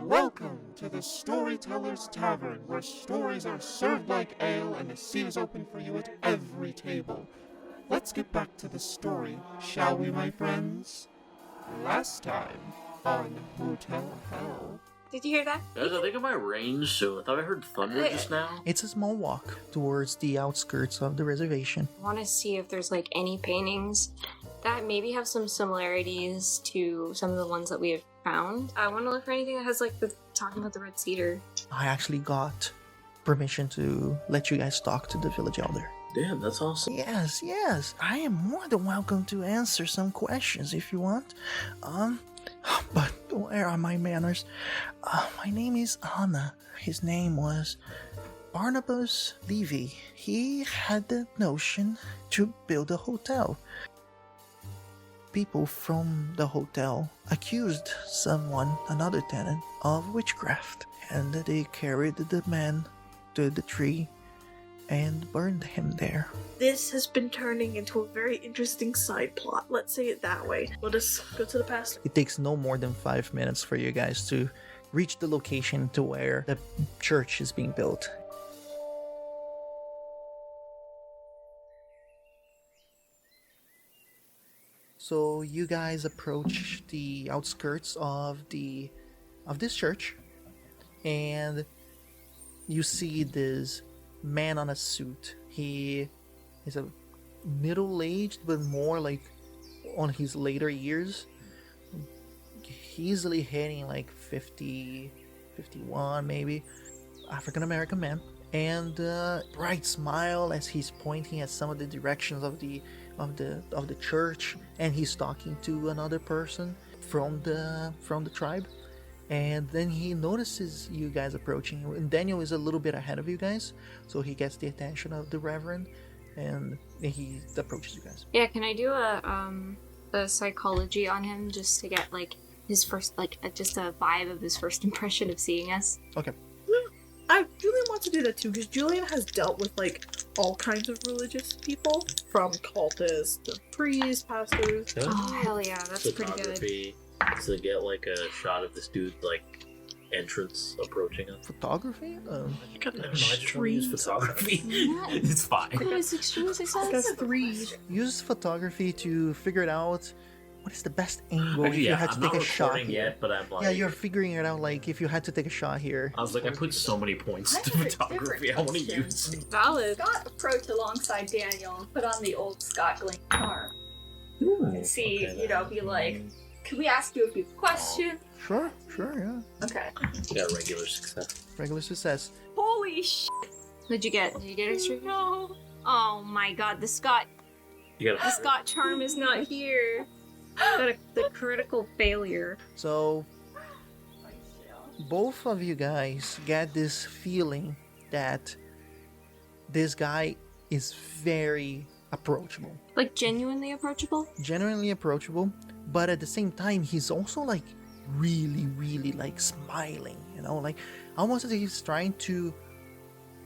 Welcome to the Storyteller's Tavern, where stories are served like ale and the sea is open for you at every table. Let's get back to the story, shall we, my friends? Last time on Hotel Hell. Did you hear that? Guys, I think of my range, so I thought I heard thunder just now. It's a small walk towards the outskirts of the reservation. I want to see if there's like any paintings that maybe have some similarities to some of the ones that we have found. I want to look for anything that has like the talking about the red cedar. I actually got permission to let you guys talk to the village elder. Damn, that's awesome. Yes. I am more than welcome to answer some questions if you want. But where are my manners? My name is Anna. His name was Barnabas Levy. He had the notion to build a hotel. People from the hotel accused another tenant, of witchcraft, and they carried the man to the tree and burned him there. This has been turning into a very interesting side plot. Let's say it that way. Let us go to the past. It takes no more than 5 minutes for you guys to reach the location to where the church is being built. So you guys approach the outskirts of this church, and you see this man on a suit. He is a middle-aged, but more like on his later years, easily hitting like 50, 51 maybe, African-American man, and bright smile as he's pointing at some of the directions of the church, and he's talking to another person from the tribe. And then he notices you guys approaching, and Daniel is a little bit ahead of you guys, so he gets the attention of the Reverend, and he approaches you guys. Yeah, can I do a psychology on him just to get like his first, like just a vibe of his first impression of seeing us? Okay. Julian wants to do that too, because Julian has dealt with like all kinds of religious people, from cultists to priests, pastors. Oh hell yeah, that's pretty good. Photography to get like a shot of this dude like entrance approaching us. Photography? I just want to use photography. It's fine. It's extremely successful. That's 3. Use photography to figure it out. What is the best angle if Actually, you yeah, had to I'm take not a shot recording here? yet, but I'm like... Yeah, you're figuring it out, like, if you had to take a shot here. I was like, I put so many points to photography, I want to use it. Valid. Scott approach alongside Daniel and put on the old Scott Glenn charm. And see, Okay. be like, can we ask you a few questions? Sure, yeah. Okay. Yeah, regular success. Regular success. Holy sh! Did you get extra? No. Oh my god, the Scott You gotta... charm is not here. The critical failure. So, both of you guys get this feeling that this guy is very approachable. Like genuinely approachable? Genuinely approachable, but at the same time, he's also like really like smiling, you know, like almost as if he's trying to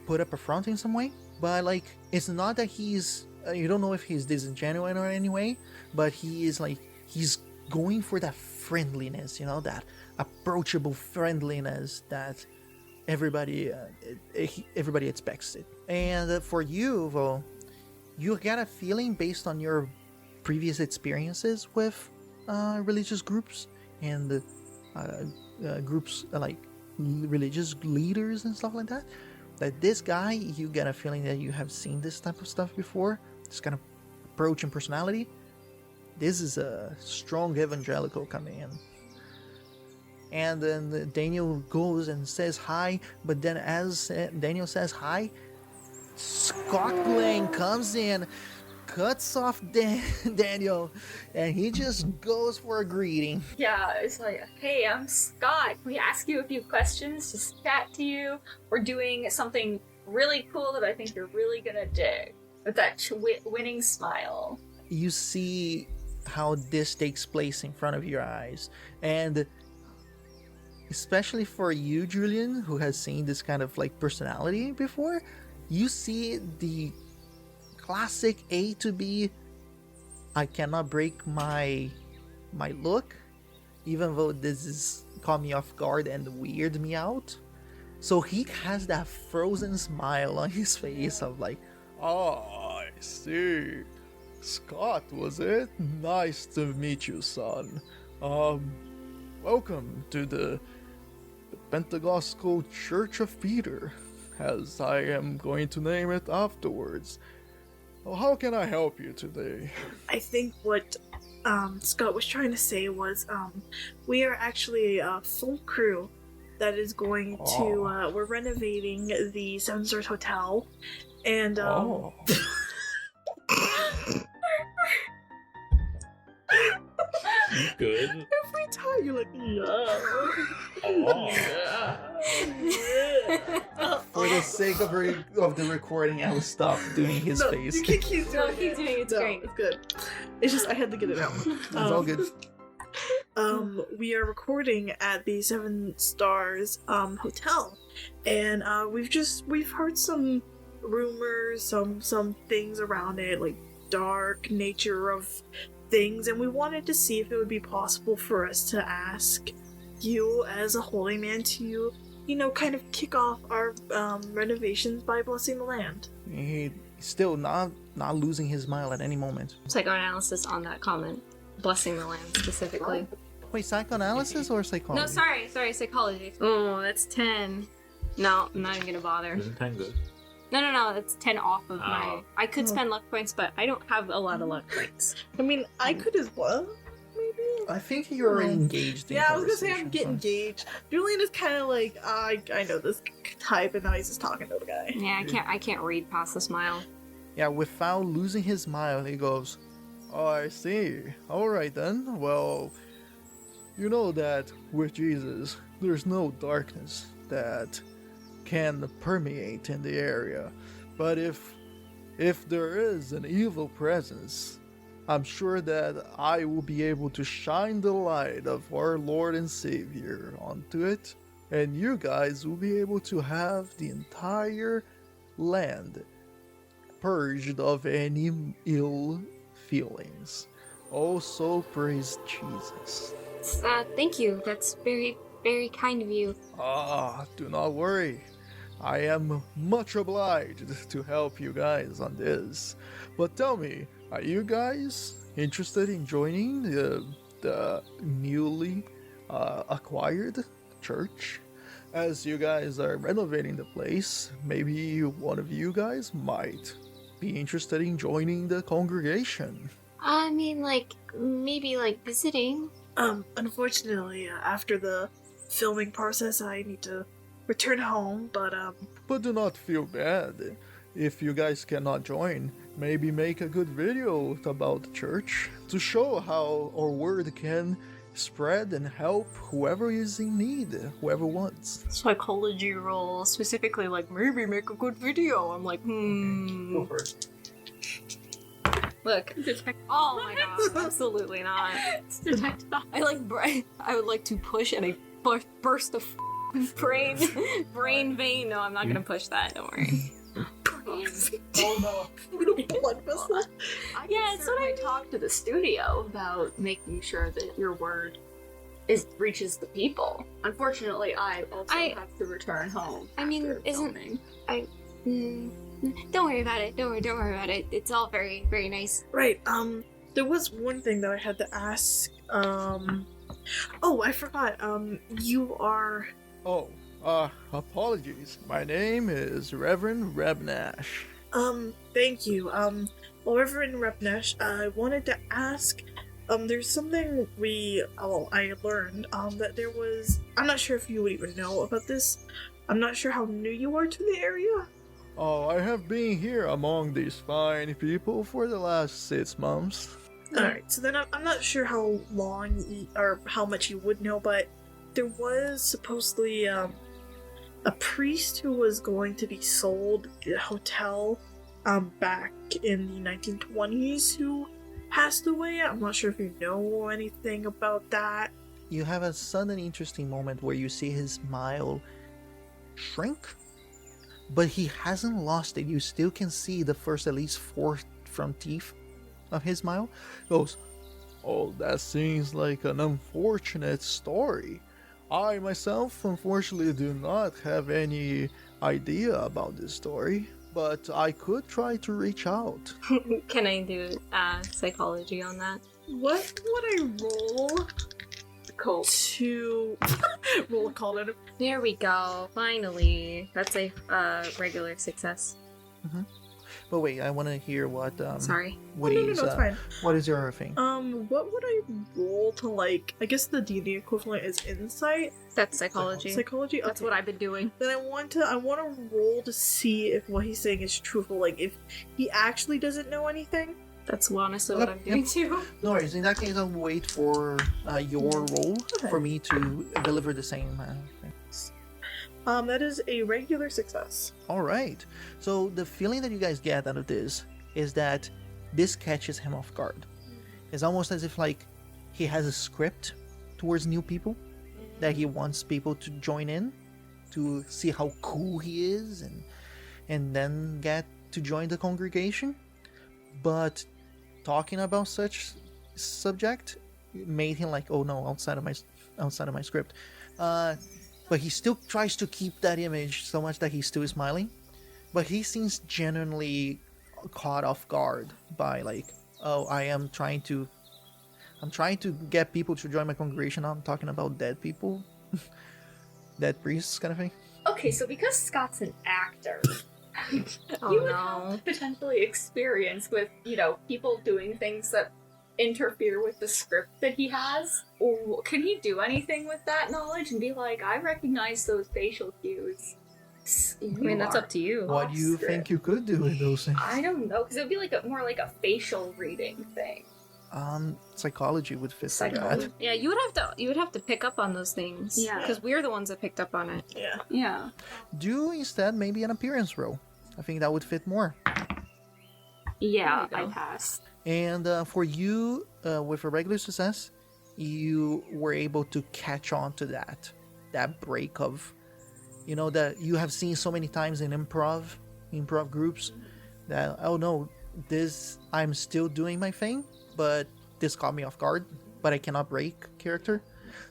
put up a front in some way, but like it's not that he's you don't know if he's disingenuous or any way, but he is like he's going for that friendliness, you know, that approachable friendliness that everybody expects it. And for you, well, you get a feeling based on your previous experiences with religious groups and groups like religious leaders and stuff like that, that this guy, you get a feeling that you have seen this type of stuff before, this kind of approach and personality. This is a strong evangelical coming in. And then Daniel goes and says hi, but then as Daniel says hi, Scott Glenn comes in, cuts off Daniel, and he just goes for a greeting. Yeah, it's like, hey, I'm Scott. Can we ask you a few questions? Just chat to you. We're doing something really cool that I think you're really gonna dig. With that winning smile. You see how this takes place in front of your eyes, and especially for you, Julian, who has seen this kind of like personality before, you see the classic A to B, I cannot break my look, even though this is caught me off guard and weird me out. So he has that frozen smile on his face of like, "Oh, I see. Scott, was it? Nice to meet you, son. Welcome to the Pentecostal Church of Peter, as I am going to name it afterwards. Well, how can I help you today?" I think what Scott was trying to say was we are actually a full crew that is going to we're renovating the Seven Stars Hotel, and You good? every time you're like, yeah. For the sake of the recording, I will stop doing his No, face. you can keep doing No, it. keep doing it. It's No, great. It's good. It's just I had to get it out. It's all good. We are recording at the Seven Stars hotel, and we've heard some rumors, some things around it, like dark nature of things, and we wanted to see if it would be possible for us to ask you as a holy man to, kind of kick off our renovations by blessing the land. He's still not losing his smile at any moment. Psychoanalysis on that comment. Blessing the land specifically. Wait, psychoanalysis or psychology? No, sorry, psychology. Oh, that's 10. No, I'm not even gonna bother. Isn't 10 good? No, that's 10 off of my... Oh. I could spend luck points, but I don't have a lot of luck points. I mean, I could as well, maybe. I think you're already engaged in Yeah, I was gonna say I'm conversation, getting so- engaged. Julian is kind of like, I know this type, and now he's just talking to the guy. Yeah, I can't read past the smile. Yeah, without losing his smile, he goes, "Oh, I see. Alright then. Well, you know that with Jesus, there's no darkness that can permeate in the area. But if there is an evil presence, I'm sure that I will be able to shine the light of our Lord and Savior onto it, and you guys will be able to have the entire land purged of any ill feelings. Also, praise Jesus." Thank you. That's very, very kind of you. Ah, do not worry. I am much obliged to help you guys on this. But tell me, are you guys interested in joining the newly acquired church? As you guys are renovating the place, maybe one of you guys might be interested in joining the congregation. I mean, maybe visiting. Unfortunately, after the filming process, I need to return home, but But do not feel bad. If you guys cannot join, maybe make a good video about the church to show how our word can spread and help whoever is in need, whoever wants. Psychology roll, specifically maybe make a good video. I'm like, Go first. Look. Oh my god, absolutely not. I would like to push and a burst of brain vein. No, I'm not gonna push that, don't worry. oh no, blood vessel. Yeah, it's what I talked to the studio about making sure that your word reaches the people. Unfortunately, I also have to return home. I mean, after isn't filming. Don't worry about it. Don't worry about it. It's all very, very nice. Right, there was one thing that I had to ask, oh, I forgot, you are... Oh, apologies. My name is Reverend Rebnash. Thank you, well, Reverend Repnesh, I wanted to ask, there's something I learned, that there was... I'm not sure if you would even know about this. I'm not sure how new you are to the area. Oh, I have been here among these fine people for the last 6 months. Alright, so then I'm not sure how long or how much you would know, but there was supposedly a priest who was going to be sold at a hotel back in the 1920s who passed away. I'm not sure if you know anything about that. You have a sudden interesting moment where you see his smile shrink, but he hasn't lost it. You still can see the first at least 4 front teeth of his smile. Goes, "Oh, that seems like an unfortunate story. I myself, unfortunately, do not have any idea about this story, but I could try to reach out. Can I do psychology on that? What would I roll Cool. to roll a call to? There we go. Finally. That's a regular success. But wait, I want to hear what Sorry. Woody's, No, it's fine. what is your thing? What would I roll to like? I guess the D&D equivalent is insight. That's psychology. Psychology. That's Okay. what I've been doing. Then I want to roll to see if what he's saying is truthful. Like if he actually doesn't know anything. That's honestly what I'm doing too. No worries, in that case I'll wait for your roll for me to deliver the same thing. That is a regular success. Alright, so the feeling that you guys get out of this is that this catches him off guard. It's almost as if like he has a script towards new people that he wants people to join in to see how cool he is and then get to join the congregation. But talking about such subject made him like, oh no, outside of my script. But he still tries to keep that image so much that he's still smiling. But he seems genuinely caught off guard by like, oh, I'm trying to get people to join my congregation. I'm talking about dead people, dead priests kind of thing. Okay, so because Scott's an actor, Oh you would no. have potentially experience with, people doing things that interfere with the script that he has. Or can he do anything with that knowledge and be like, I recognize those facial cues? I mean, that's up to you. What do you think you could do with those things? I don't know, because it would be like more like a facial reading thing. Psychology would fit for Psychology. that. Yeah, you would have to pick up on those things. Yeah. Because we're the ones that picked up on it. Yeah. Yeah. Do instead maybe an appearance roll. I think that would fit more. Yeah, There you I go. pass. And for you, with a regular success, you were able to catch on to that break of, that you have seen so many times in improv groups, that, oh no, I'm still doing my thing, but this caught me off guard, but I cannot break character.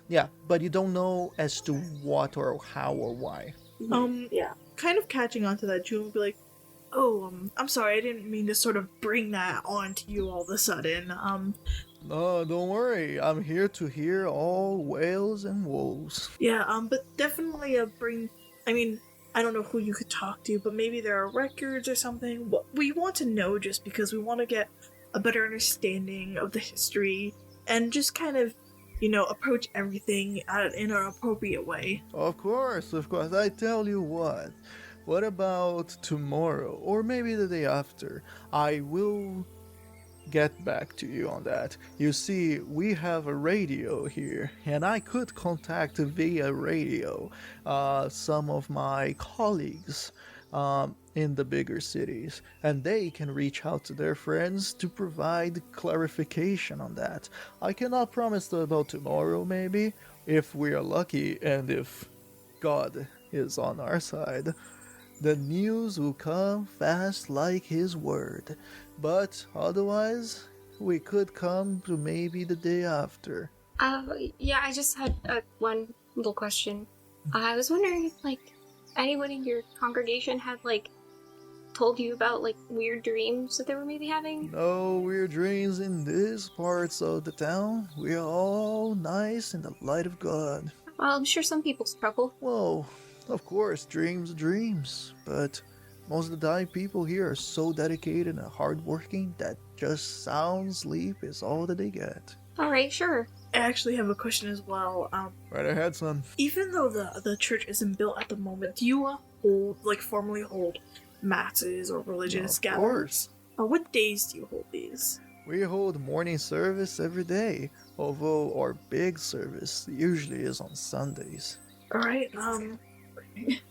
Yeah, but you don't know as to what or how or why. Yeah. Kind of catching on to that, Julian would be like, oh, I'm sorry, I didn't mean to sort of bring that onto you all of a sudden. No, don't worry. I'm here to hear all wails and woes. Yeah, but definitely I don't know who you could talk to, but maybe there are records or something. We want to know just because we want to get a better understanding of the history and just kind of, approach everything in an appropriate way. Of course. I tell you what. What about tomorrow, or maybe the day after? I will get back to you on that. You see, we have a radio here, and I could contact via radio some of my colleagues in the bigger cities, and they can reach out to their friends to provide clarification on that. I cannot promise about tomorrow, maybe, if we are lucky and if God is on our side. The news will come fast like his word, but otherwise, we could come to maybe the day after. Yeah, I just had one little question. I was wondering if, anyone in your congregation had, told you about, weird dreams that they were maybe having? No weird dreams in these parts of the town. We are all nice in the light of God. Well, I'm sure some people struggle. Well, of course, dreams are dreams, but most of the time people here are so dedicated and hardworking that just sound sleep is all that they get. Alright, sure. I actually have a question as well. Right ahead, son. Even though the church isn't built at the moment, do you formally hold masses or religious Of gatherings? course. What days do you hold these? We hold morning service every day, although our big service usually is on Sundays. All right.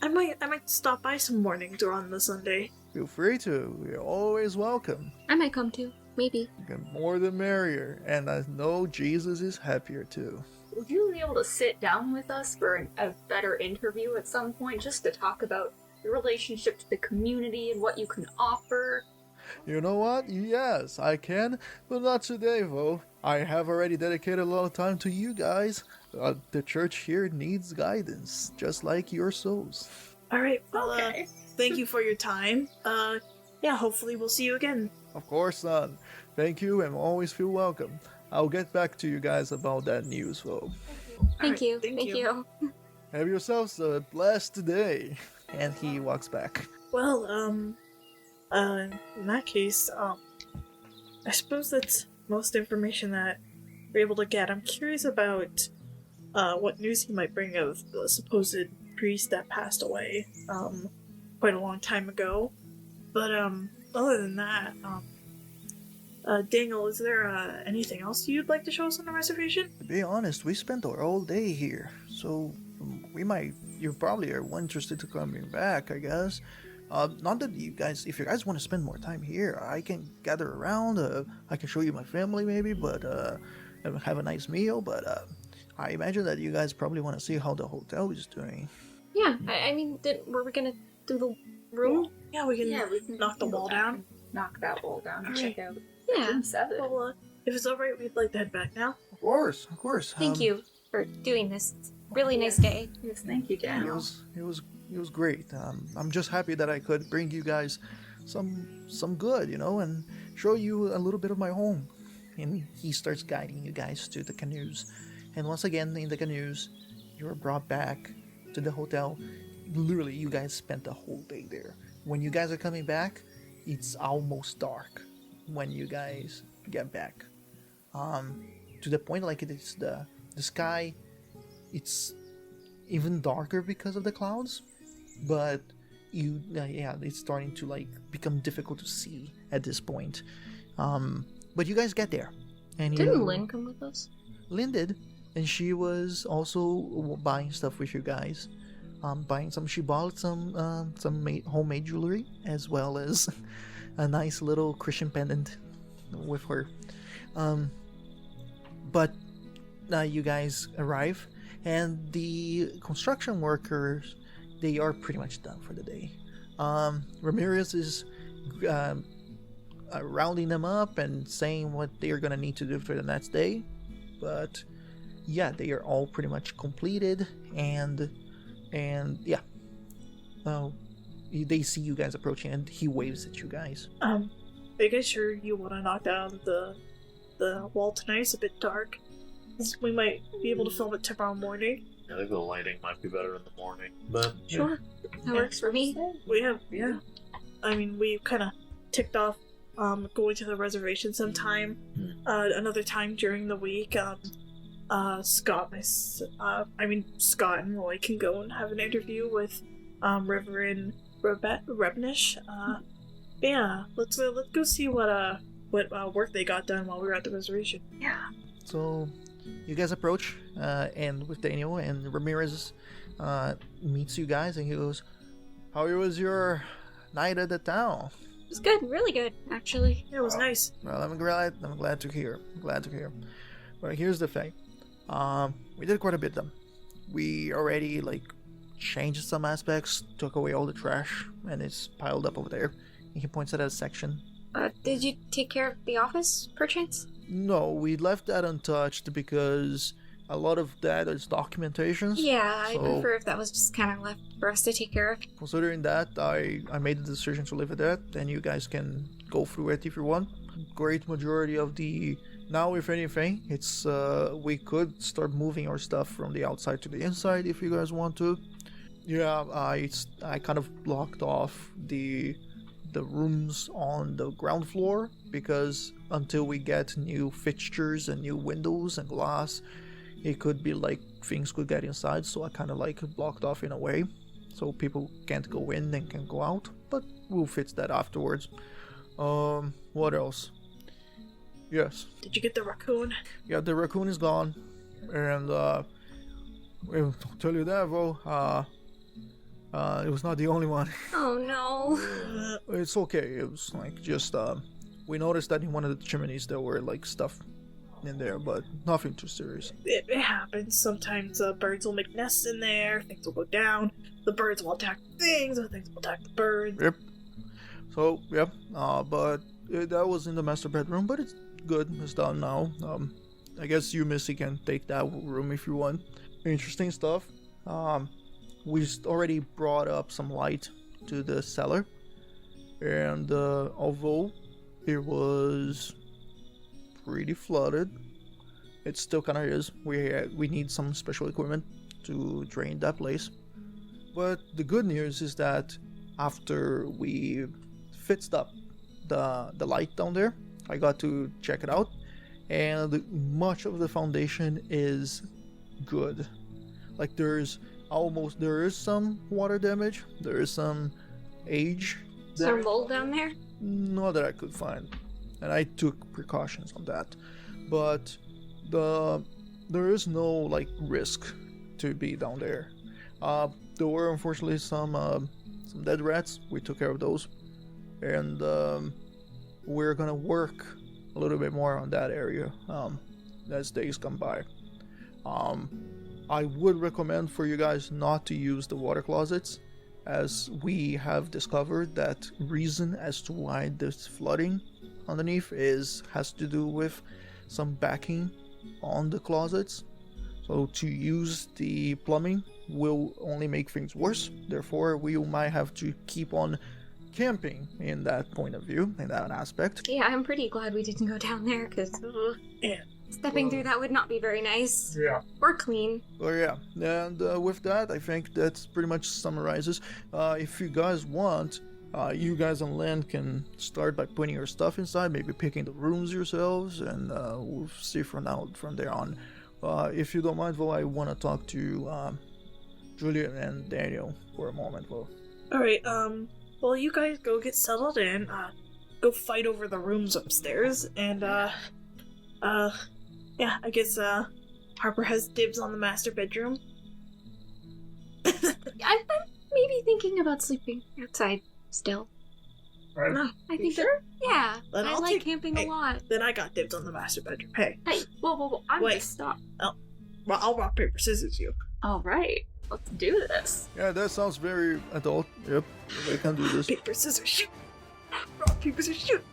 I might stop by some mornings or on the Sunday. Feel free to. We're always welcome. I might come too. Maybe. The more the merrier, and I know Jesus is happier too. Would you be able to sit down with us for a better interview at some point just to talk about your relationship to the community and what you can offer? You know what? Yes, I can, but not today, though. I have already dedicated a lot of time to you guys. The church here needs guidance, just like your souls. All right. Well, Okay. thank you for your time. Yeah. Hopefully, we'll see you again. Of course, son. Thank you, and always feel welcome. I'll get back to you guys about that news, though. Thank Alright, you. thank Thank you. Have yourselves a blessed day. And he walks back. Well, in that case, I suppose that's most information that we're able to get. I'm curious about what news he might bring of the supposed priest that passed away quite a long time ago. But other than that, Daniel, is there anything else you'd like to show us on the reservation? To be honest, we spent our whole day here, so you probably are interested to coming back, I guess. Not that you guys, if you guys want to spend more time here, I can gather around, I can show you my family maybe, but have a nice meal, but I imagine that you guys probably want to see how the hotel is doing. Yeah, I mean, were we gonna do the room? Yeah, we can We can knock the go wall back down. and knock that wall down and check out Yeah. room 7. Well, if it's alright, we'd like to head back now. Of course. Thank you for doing this. It's a really nice day. Yes, thank you, It Daniel. was great. I'm just happy that I could bring you guys some good, and show you a little bit of my home. And he starts guiding you guys to the canoes. And once again, in the canoes, you're brought back to the hotel. Literally, you guys spent the whole day there. When you guys are coming back, it's almost dark when you guys get back. To the point like it is the sky, it's even darker because of the clouds, but it's starting to like become difficult to see at this point. But you guys get there, and Didn't Lynn come with us? Lynn did, and she was also buying stuff with you guys. She bought some homemade jewelry, as well as a nice little Christian pendant with her. But you guys arrive, and the construction workers, they are pretty much done for the day. Ramirez is rounding them up and saying what they are going to need to do for the next day. But yeah, they are all pretty much completed, and yeah. They see you guys approaching, and he waves at you guys. Are you guys sure you want to knock down the wall tonight? It's a bit dark. We might be able to film it tomorrow morning. I think the lighting might be better in the morning, but Sure. That works for me. We have, yeah. I mean, we kind of ticked off going to the reservation sometime. Another time during the week. Scott and Roy can go and have an interview with Reverend Rebnish. Yeah, let's go see what work they got done while we were at the reservation. Yeah. So you guys approach, and with Daniel, and Ramirez meets you guys, and he goes, "How was your night at the town?" It was good, really good, actually. Yeah, it was nice. Well, I'm glad to hear. But here's the thing. We did quite a bit then. We already changed some aspects, took away all the trash, and it's piled up over there. And he points at a section. Did you take care of the office, perchance? No, we left that untouched because a lot of that is documentation. Yeah, I'd So- prefer if that was just kind of left for us to take care of. Considering that, I made the decision to leave it at, and you guys can go through it if you want. Great majority of the... Now, if anything, it's we could start moving our stuff from the outside to the inside if you guys want to. Yeah, I kind of blocked off the rooms on the ground floor because until we get new fixtures and new windows and glass, it could be things could get inside. So I kind of blocked off in a way, so people can't go in and can go out. But we'll fix that afterwards. What else? Yes. Did you get the raccoon? Yeah, the raccoon is gone, and I'll tell you that, though. It was not the only one. Oh no. It's okay. It was just we noticed that in one of the chimneys there were stuff in there, but nothing too serious. It happens. Sometimes birds will make nests in there. Things will go down. The birds will attack things, or things will attack the birds. Yep. So yeah, but that was in the master bedroom, but it's good. It's done now. I guess you, Missy, can take that room if you want. Interesting stuff. We already brought up some light to the cellar, and although it was pretty flooded, it still kind of is. We need some special equipment to drain that place. But the good news is that after we fixed up the light down there, I got to check it out, and much of the foundation is good. Like there is some water damage, there is some age. Is there mold down there? Not that I could find, and I took precautions on that. But there is no like risk to be down there. There were unfortunately some dead rats. We took care of those, and we're gonna work a little bit more on that area as days come by. I would recommend for you guys not to use the water closets, as we have discovered that reason as to why this flooding underneath has to do with some backing on the closets. So to use the plumbing will only make things worse. Therefore, we might have to keep on camping in that point of view, in that aspect. Yeah, I'm pretty glad we didn't go down there, because stepping through that would not be very nice. Yeah. Or clean. Oh yeah, and with that, I think that pretty much summarizes. If you guys want, you guys on land can start by putting your stuff inside, maybe picking the rooms yourselves, and we'll see from there on. If you don't mind, though, I want to talk to Julian and Daniel for a moment, though. Alright, well, you guys go get settled in, go fight over the rooms upstairs, and, yeah, I guess, Harper has dibs on the master bedroom. I'm maybe thinking about sleeping outside still. Right. No, I think sure? Yeah, Then I I'll like take- camping a hey. lot. Then I got dibs on the master bedroom. Hey, Hey, whoa, I'm Wait. just stop. well, I'll rock, paper, scissors you. Alright, let's do this. Yeah, that sounds very adult. Yep, we can do this. Paper, scissors, shoot! Rock, paper, scissors, shoot!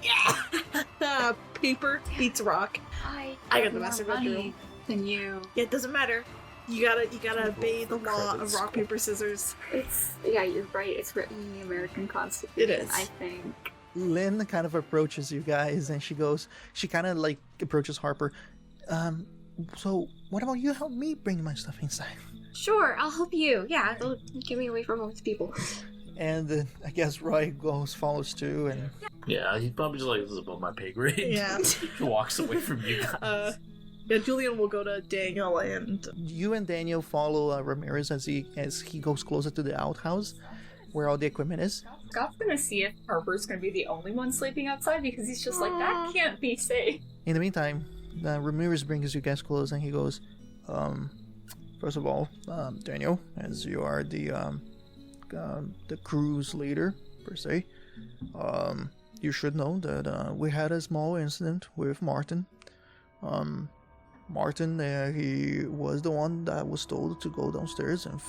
Yeah! Paper beats rock. I got the more master money bedroom. than you. Yeah, it doesn't matter. You gotta obey the law of rock, paper, scissors. Yeah, you're right. It's written in the American Constitution. It is. I think. Lynn kind of approaches you guys, and she kind of like approaches Harper. So what about you help me bring my stuff inside? Sure, I'll help you. Yeah, it'll get me away from all these people. And I guess Roy follows too, and Yeah, he's probably just like, this is above my pay grade. Yeah. He walks away from you guys. Yeah, Julian will go to Daniel and... you and Daniel follow Ramirez as he goes closer to the outhouse, where all the equipment is. Scott's gonna see if Harper's gonna be the only one sleeping outside because he's just like, that can't be safe. In the meantime, Ramirez brings you guys close, and he goes, first of all, Daniel, as you are the crew's leader, per se, you should know that we had a small incident with Martin. Martin, he was the one that was told to go downstairs and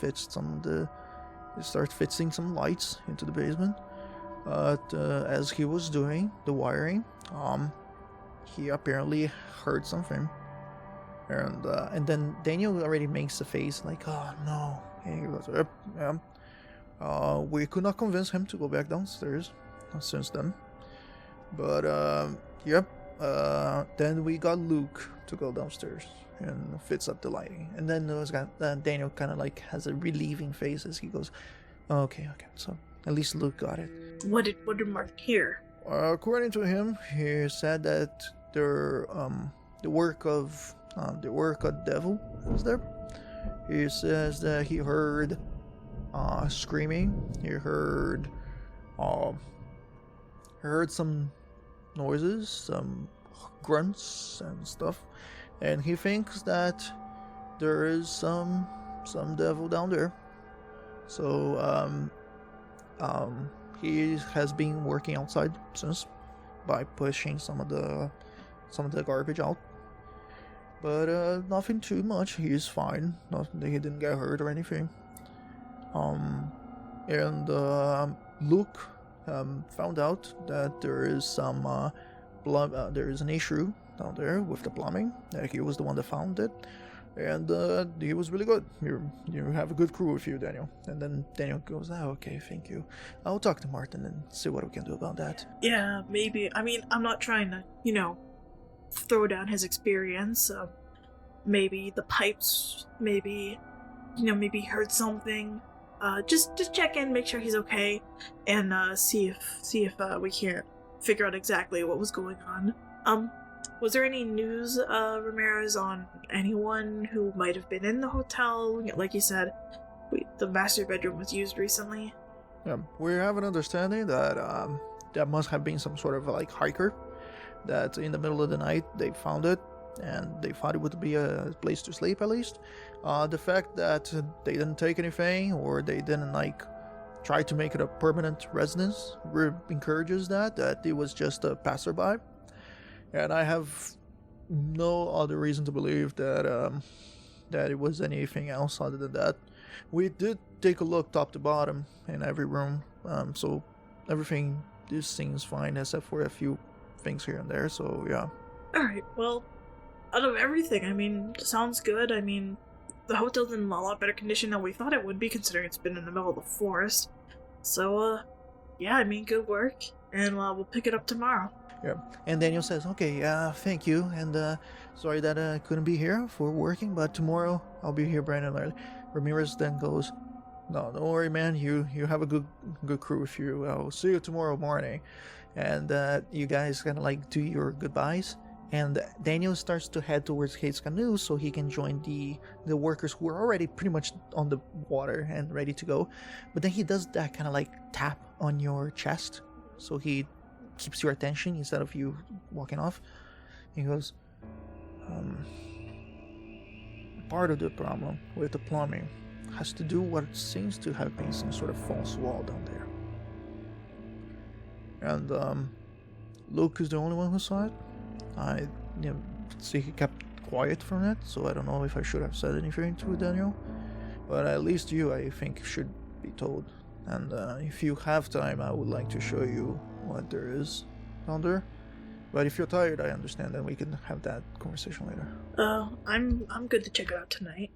start fixing some lights into the basement. But as he was doing the wiring, he apparently heard something, and then Daniel already makes a face like, "Oh no!" And he goes, "Yep, yeah." We could not convince him to go back downstairs since then, but yep. Then we got Luke to go downstairs and fix up the lighting, and then Daniel kind of like has a relieving face as he goes, okay, so at least Luke got it. What did Mark hear? According to him, he said that the work of devil was there. He says that he heard screaming. He heard some noises, some grunts and stuff, and he thinks that there is some devil down there. So he has been working outside since by pushing some of the garbage out, but nothing too much. He's fine. He didn't get hurt or anything. And Luke found out that there is some there is an issue down there with the plumbing. He was the one that found it, and he was really good. You have a good crew with you, Daniel. And then Daniel goes, okay, thank you. I'll talk to Martin and see what we can do about that. Yeah, maybe. I mean, I'm not trying to, throw down his experience. Maybe the pipes, maybe he heard something. Just check in, make sure he's okay, and see if we can't figure out exactly what was going on. Was there any news, Ramirez, on anyone who might have been in the hotel? Like you said, the master bedroom was used recently. Yeah, we have an understanding that there must have been some sort of hiker that in the middle of the night they found it, and they thought it would be a place to sleep at least. The fact that they didn't take anything, or they didn't try to make it a permanent residence, encourages that it was just a passerby. And I have no other reason to believe that it was anything else other than that. We did take a look top to bottom in every room, so everything seems fine except for a few things here and there, so yeah. Alright, well, out of everything, I mean, sounds good. I mean, the hotel's in a lot better condition than we thought it would be, considering it's been in the middle of the forest. So, yeah, I mean, good work, and we'll pick it up tomorrow. Yeah, and Daniel says, okay, thank you, and sorry that I couldn't be here for working, but tomorrow I'll be here bright and early. Ramirez then goes, no, don't worry, man, you have a good crew with you. I'll see you tomorrow morning. And you guys kind of do your goodbyes, and Daniel starts to head towards Kate's canoe so he can join the workers who are already pretty much on the water and ready to go. But then he does that kind of tap on your chest, so he keeps your attention instead of you walking off. He goes, part of the problem with the plumbing has to do what seems to have been some sort of false wall down there. And Luke is the only one who saw it. I see he kept quiet from it, so I don't know if I should have said anything to Daniel. But at least you, I think, should be told. And if you have time, I would like to show you what there is down there. But if you're tired, I understand, and we can have that conversation later. I'm good to check it out tonight.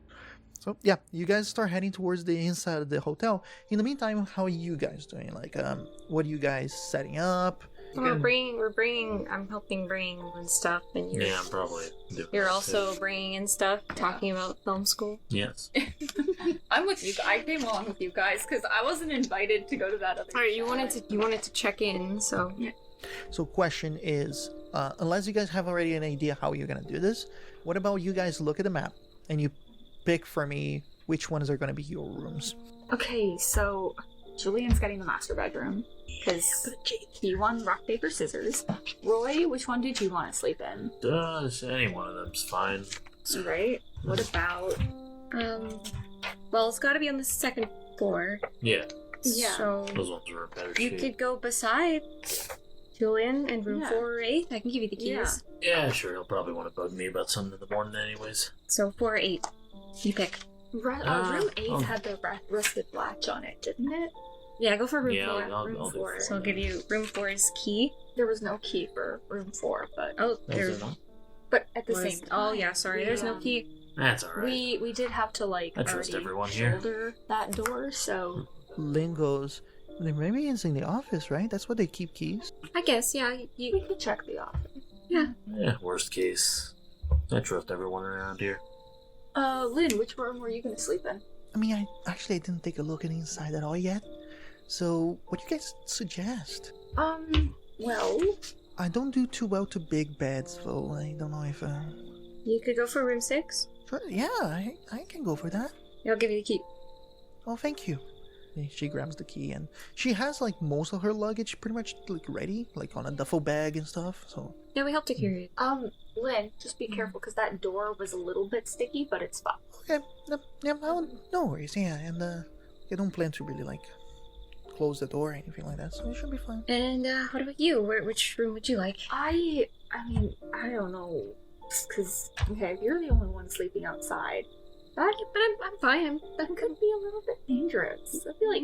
So yeah, you guys start heading towards the inside of the hotel. In the meantime, how are you guys doing? What are you guys setting up? We're bringing. I'm helping bring in stuff, and you're. Yeah, I'm probably doing You're that also too. bringing in stuff, talking about film school. Yes. I'm with you. I came along with you guys because I wasn't invited to go to that other. All right, you wanted to check in, so. Yeah. So question is, unless you guys have already an idea how you're gonna do this, what about you guys look at the map and you pick for me which ones are gonna be your rooms? Okay, so Julian's getting the master bedroom because he won rock paper scissors. Roy, which one did you want to sleep in? Any one of them's fine. Right. What about? Well, it's got to be on the second floor. Yeah, Yeah. So those ones are in better you shape. could go beside Julian in room Yeah. 408. I can give you the keys. Yeah, sure. He'll probably want to bug me about something in the morning, anyways. So 408. You pick. Room 8 oh. had the rusted latch on it, didn't it? Yeah, go for room Yeah, 4. I'll room do 4. So I'll give you room 4's key. There was no key for room 4, but Oh, Is there's. there not? but at the was- same time. Oh yeah, sorry. There's no um, key. That's alright. We did have to I trust already everyone here. shoulder that door, so Lynn goes, maybe it's in the office, right? That's where they keep keys. I guess, yeah. we could check the office. Yeah, worst case. I trust everyone around here. Lynn, which room were you gonna sleep in? I mean, I didn't take a look at inside at all yet. So, what do you guys suggest? Well, I don't do too well to big beds, so I don't know if. You could go for room 6. Sure, yeah, I can go for that. I'll give you the key. Oh, thank you. And she grabs the key, and she has most of her luggage pretty much ready, on a duffel bag and stuff. So Yeah, we helped to carry it. Lynn, just be careful because that door was a little bit sticky, but it's fine. okay, no worries. Yeah, and I don't plan to really close the door or anything like that, so it should be fine. And what about you? Which room would you like? I mean, I don't know, because okay, if you're the only one sleeping outside, I'm fine. That could be a little bit dangerous. I feel like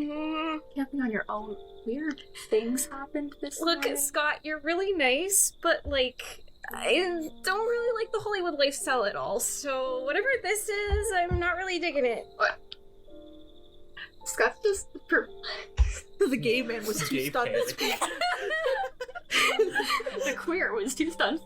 camping on your own, weird things happened this Look, morning. Scott, you're really nice, but like, I don't really like the Hollywood lifestyle at all. So whatever this is, I'm not really digging it. Scott's just The gay man was too Gay stunned. panic. the queer was too stunned.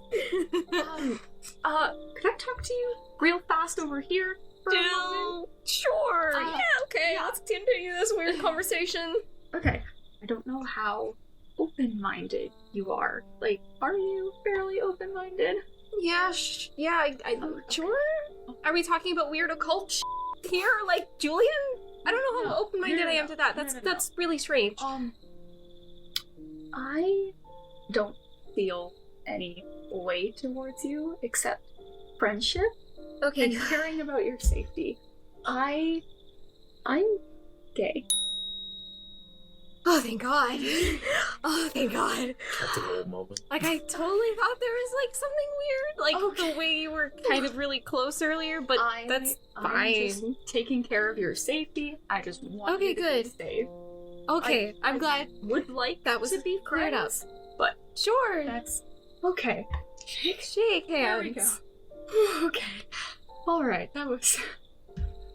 Could I talk to you real fast over here for a moment? Sure. Yeah, Okay. Let's continue this weird conversation. Okay. I don't know how open-minded you are. Like, are you fairly open-minded? Yeah. Sure. Are we talking about weird occult here, like Julian? I don't know how No. open-minded I am to that. No, That's no. that's really strange. I don't feel any way towards you except friendship Okay. and caring about your safety. I'm gay. Oh, thank God. Oh, thank God. That's an old moment. Like, I totally thought there was, like, something weird. Like, the way you were kind of really close earlier, but that's I'm fine. just taking care of your safety. I just want Okay, you to good. be safe. Okay, I'm glad Would like that was to be cleared up. friends, but Sure. that's okay. Shake There we hands. go. Okay. All right. That was.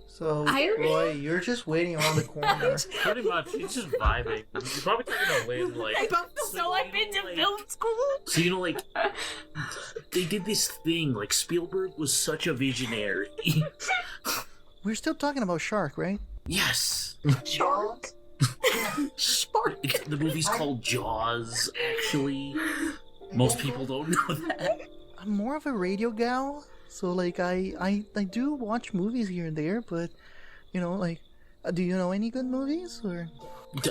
So, I- Roy, you're just waiting around the corner. Pretty much, he's just vibing. He's probably talking to Lynn, like... So I've been to film school. So, like, they did this thing, like, Spielberg was such a visionary. We're still talking about Shark, right? Yes! Shark. Shark. The movie's called Jaws, actually. Most people don't know that. I'm more of a radio gal, so like I do watch movies here and there, but you know, like, do you know any good movies or?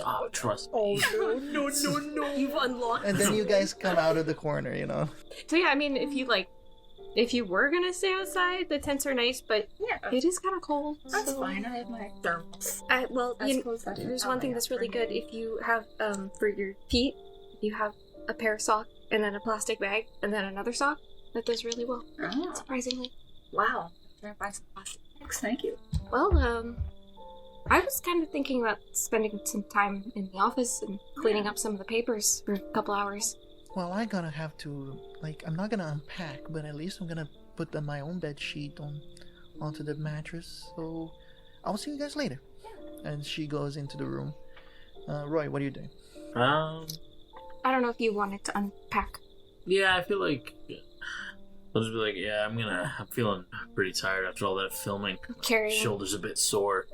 Oh, trust me. No. You've unlocked. And then you guys come out of the corner, you know. So yeah, I mean, if you were gonna stay outside, the tents are nice, but Yeah. it is kind of cold. That's so- fine. I have my thermals. Well, I suppose that is there's how one I thing that's really upbringing. good. If you have, for your feet, if you have a pair of socks and then a plastic bag and then another sock, that does really well, Oh, surprisingly. wow. Can I buy some plastic bags? Thank you. Well, I was kind of thinking about spending some time in the office and cleaning up some of the papers for a couple hours. Well, I'm gonna have to, like, I'm not gonna unpack, but at least I'm gonna put my own bed sheet onto the mattress. So I'll see you guys later. And she goes into the room. Roy, what are you doing? I don't know if you wanted to unpack. Yeah, I feel like... I'll just be like, yeah, I'm feeling pretty tired after all that filming. Carrying. Shoulder's a bit sore.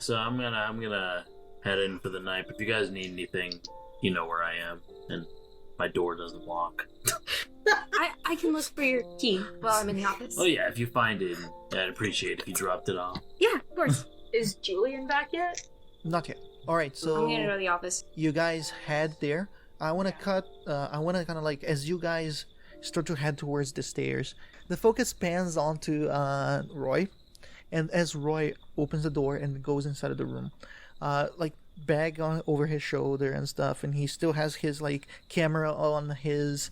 So I'm gonna head in for the night. But if you guys need anything, you know where I am. And my door doesn't lock. I can look for your key while I'm in the office. Oh yeah, if you find it, I'd appreciate if you dropped it off. Yeah, of course. Is Julian back yet? Not yet. All right, so I'm gonna go to the office. you guys head there. I want to I want to kind of like, as you guys start to head towards the stairs, the focus pans onto Roy, and as Roy opens the door and goes inside of the room, like bag on over his shoulder and stuff, and he still has his like camera on his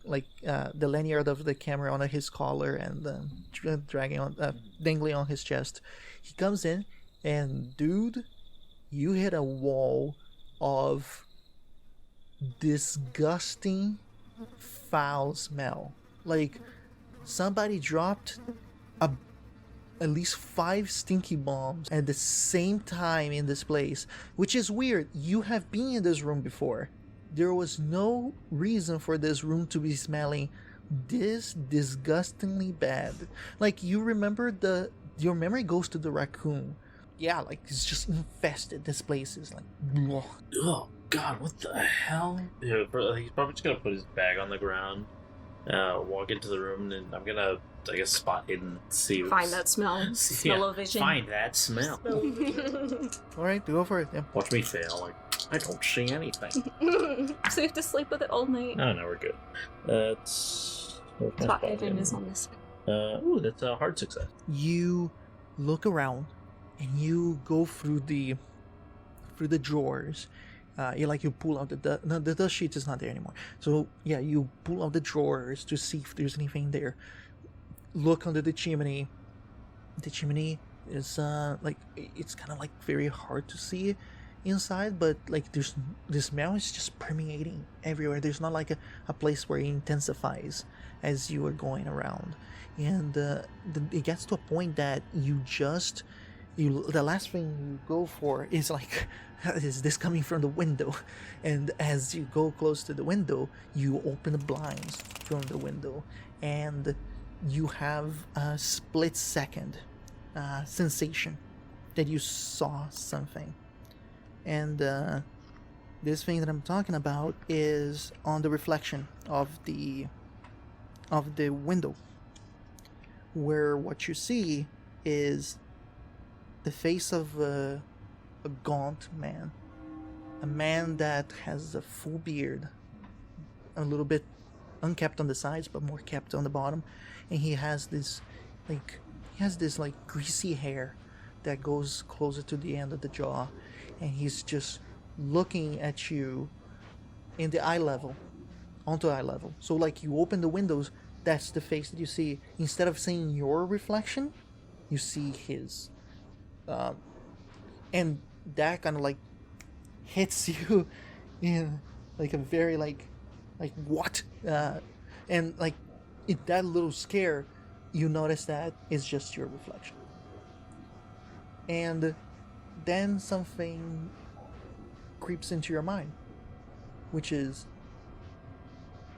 like the lanyard of the camera on his collar and dragging on dangling on his chest. He comes in, and dude, you hit a wall of disgusting foul smell. Like somebody dropped at least 5 stinky bombs at the same time in this place, which is weird. You have been in this room before. There was no reason for this room to be smelling this disgustingly bad. Like, you remember your memory goes to the raccoon. Yeah, like, it's just infested. This place is like, bleh. Oh God, what the hell? Yeah, he's probably just gonna put his bag on the ground, walk into the room, and I'm gonna, I guess, spot hidden, see Find that smell. Smell-o-vision. Find that smell. All right, go for it. Yeah. Watch me fail. Like I don't see anything. So you have to sleep with it all night. No, we're good. That's Spot hidden is on this. Ooh, that's a hard success. You look around and you go through the drawers. You pull out the dust sheet is not there anymore. So yeah, you pull out the drawers to see if there's anything there. Look under the chimney. the chimney is like it's kind of like very hard to see inside, but like the smell is just permeating everywhere. There's not like a place where it intensifies as you are going around, and it gets to a point that the last thing you go for is like, is this coming from the window? And as you go close to the window, you open the blinds from the window, and you have a split second sensation that you saw something. And this thing that I'm talking about is on the reflection of the window, where what you see is the face of a gaunt man, a man that has a full beard, a little bit unkept on the sides but more kept on the bottom, and he has this greasy hair that goes closer to the end of the jaw, and he's just looking at you in the eye level, onto eye level. So like you open the windows, that's the face that you see. Instead of seeing your reflection, you see his. And that kind of like hits you in like a very like what? And like in that little scare, you notice that it's just your reflection. And then something creeps into your mind, which is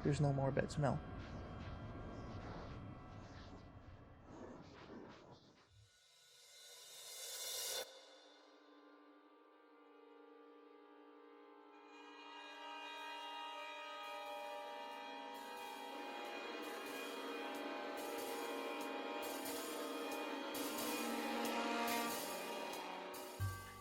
there's no more bad smell.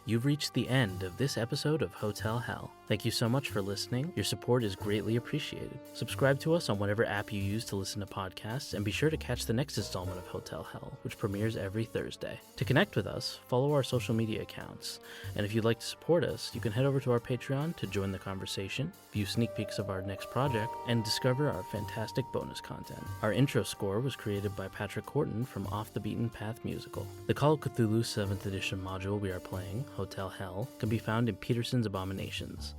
You've reached the end of this episode of Hotel Hell. Thank you so much for listening. Your support is greatly appreciated. Subscribe to us on whatever app you use to listen to podcasts, and be sure to catch the next installment of Hotel Hell, which premieres every Thursday. To connect with us, follow our social media accounts. And if you'd like to support us, you can head over to our Patreon to join the conversation, view sneak peeks of our next project, and discover our fantastic bonus content. Our intro score was created by Patrick Horton from Off the Beaten Path Musical. The Call of Cthulhu 7th edition module we are playing, Hotel Hell, can be found in Petersen's Abominations.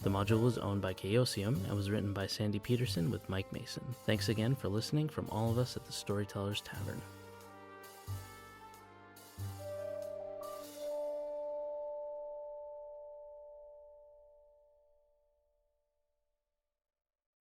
The module was owned by Chaosium and was written by Sandy Petersen with Mike Mason. Thanks again for listening from all of us at the Storyteller's Tavern.